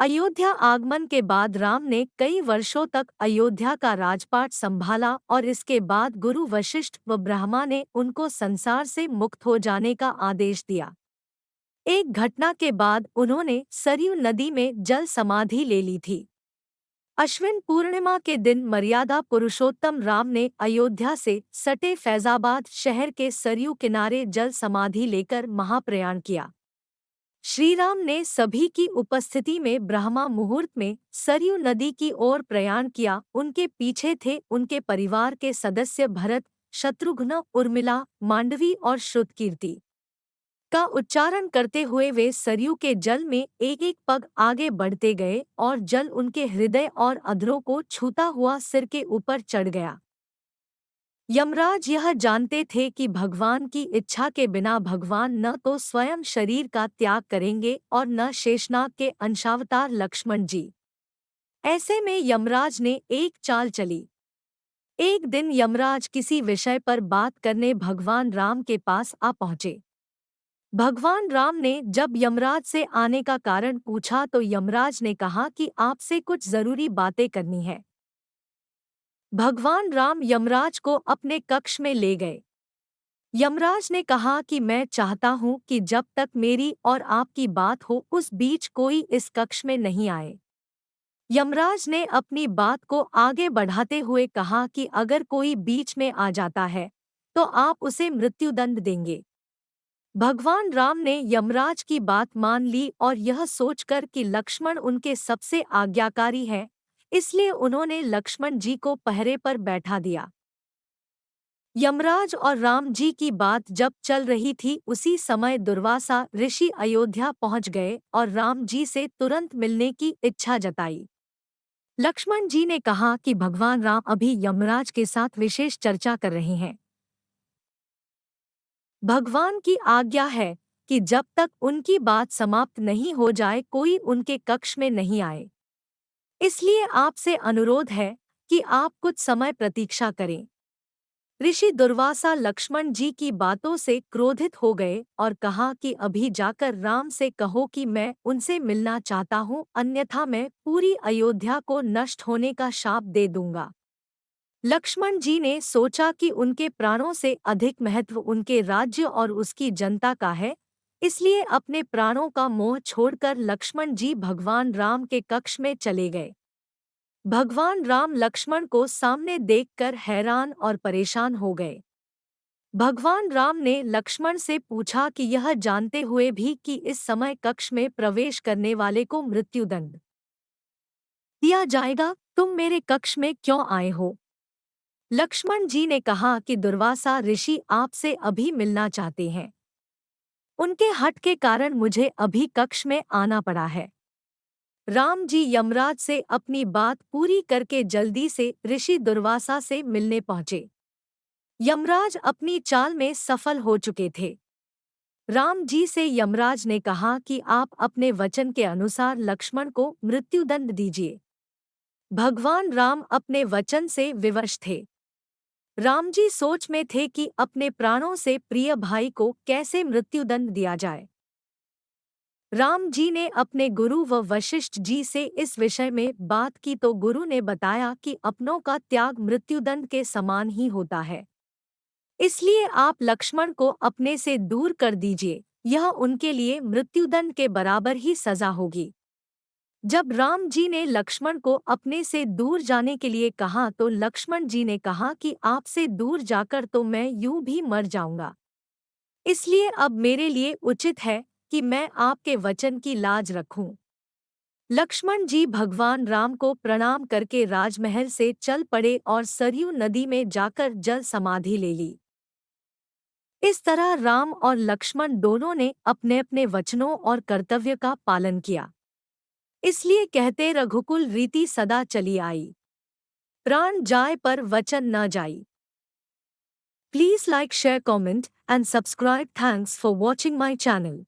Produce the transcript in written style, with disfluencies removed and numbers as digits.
अयोध्या आगमन के बाद राम ने कई वर्षों तक अयोध्या का राजपाट संभाला और इसके बाद गुरु वशिष्ठ व ब्रह्मा ने उनको संसार से मुक्त हो जाने का आदेश दिया। एक घटना के बाद उन्होंने सरयू नदी में जल समाधि ले ली थी। अश्विन पूर्णिमा के दिन मर्यादा पुरुषोत्तम राम ने अयोध्या से सटे फैजाबाद शहर के सरयू किनारे जल समाधि लेकर महाप्रयाण किया। श्रीराम ने सभी की उपस्थिति में ब्रह्मा मुहूर्त में सरयू नदी की ओर प्रयाण किया। उनके पीछे थे उनके परिवार के सदस्य भरत, शत्रुघ्न, उर्मिला, मांडवी और श्रुतकीर्ति का उच्चारण करते हुए वे सरयू के जल में एक एक पग आगे बढ़ते गए और जल उनके हृदय और अधरों को छूता हुआ सिर के ऊपर चढ़ गया। यमराज यह जानते थे कि भगवान की इच्छा के बिना भगवान न तो स्वयं शरीर का त्याग करेंगे और न शेषनाग के अंशावतार लक्ष्मण जी। ऐसे में यमराज ने एक चाल चली। एक दिन यमराज किसी विषय पर बात करने भगवान राम के पास आ पहुंचे। भगवान राम ने जब यमराज से आने का कारण पूछा तो यमराज ने कहा कि आपसे कुछ जरूरी बातें करनी है। भगवान राम यमराज को अपने कक्ष में ले गए। यमराज ने कहा कि मैं चाहता हूं कि जब तक मेरी और आपकी बात हो उस बीच कोई इस कक्ष में नहीं आए। यमराज ने अपनी बात को आगे बढ़ाते हुए कहा कि अगर कोई बीच में आ जाता है तो आप उसे मृत्युदंड देंगे। भगवान राम ने यमराज की बात मान ली और यह सोचकर कि लक्ष्मण उनके सबसे आज्ञाकारी हैं, इसलिए उन्होंने लक्ष्मण जी को पहरे पर बैठा दिया। यमराज और राम जी की बात जब चल रही थी उसी समय दुर्वासा ऋषि अयोध्या पहुंच गए और राम जी से तुरंत मिलने की इच्छा जताई। लक्ष्मण जी ने कहा कि भगवान राम अभी यमराज के साथ विशेष चर्चा कर रहे हैं। भगवान की आज्ञा है कि जब तक उनकी बात समाप्त नहीं हो जाए कोई उनके कक्ष में नहीं आए। इसलिए आपसे अनुरोध है कि आप कुछ समय प्रतीक्षा करें। ऋषि दुर्वासा लक्ष्मण जी की बातों से क्रोधित हो गए और कहा कि अभी जाकर राम से कहो कि मैं उनसे मिलना चाहता हूँ, अन्यथा मैं पूरी अयोध्या को नष्ट होने का शाप दे दूंगा। लक्ष्मण जी ने सोचा कि उनके प्राणों से अधिक महत्व उनके राज्य और उसकी जनता का है, इसलिए अपने प्राणों का मोह छोड़कर लक्ष्मण जी भगवान राम के कक्ष में चले गए। भगवान राम लक्ष्मण को सामने देखकर हैरान और परेशान हो गए। भगवान राम ने लक्ष्मण से पूछा कि यह जानते हुए भी कि इस समय कक्ष में प्रवेश करने वाले को मृत्युदंड दिया जाएगा, तुम मेरे कक्ष में क्यों आए हो? लक्ष्मण जी ने कहा कि दुर्वासा ऋषि आपसे अभी मिलना चाहते हैं। उनके हठ के कारण मुझे अभी कक्ष में आना पड़ा है। राम जी यमराज से अपनी बात पूरी करके जल्दी से ऋषि दुर्वासा से मिलने पहुंचे। यमराज अपनी चाल में सफल हो चुके थे। राम जी से यमराज ने कहा कि आप अपने वचन के अनुसार लक्ष्मण को मृत्युदंड दीजिए। भगवान राम अपने वचन से विवश थे। राम जी सोच में थे कि अपने प्राणों से प्रिय भाई को कैसे मृत्युदंड दिया जाए। राम जी ने अपने गुरु व वशिष्ठ जी से इस विषय में बात की तो गुरु ने बताया कि अपनों का त्याग मृत्युदंड के समान ही होता है, इसलिए आप लक्ष्मण को अपने से दूर कर दीजिए, यह उनके लिए मृत्युदंड के बराबर ही सजा होगी। जब राम जी ने लक्ष्मण को अपने से दूर जाने के लिए कहा तो लक्ष्मण जी ने कहा कि आपसे दूर जाकर तो मैं यूं भी मर जाऊंगा, इसलिए अब मेरे लिए उचित है कि मैं आपके वचन की लाज रखूं। लक्ष्मण जी भगवान राम को प्रणाम करके राजमहल से चल पड़े और सरयू नदी में जाकर जल समाधि ले ली। इस तरह राम और लक्ष्मण दोनों ने अपने अपने वचनों और कर्तव्य का पालन किया। इसलिए कहते रघुकुल रीति सदा चली आई, प्राण जाए पर वचन न जाई। Please like, share, comment and subscribe. Thanks for watching my channel.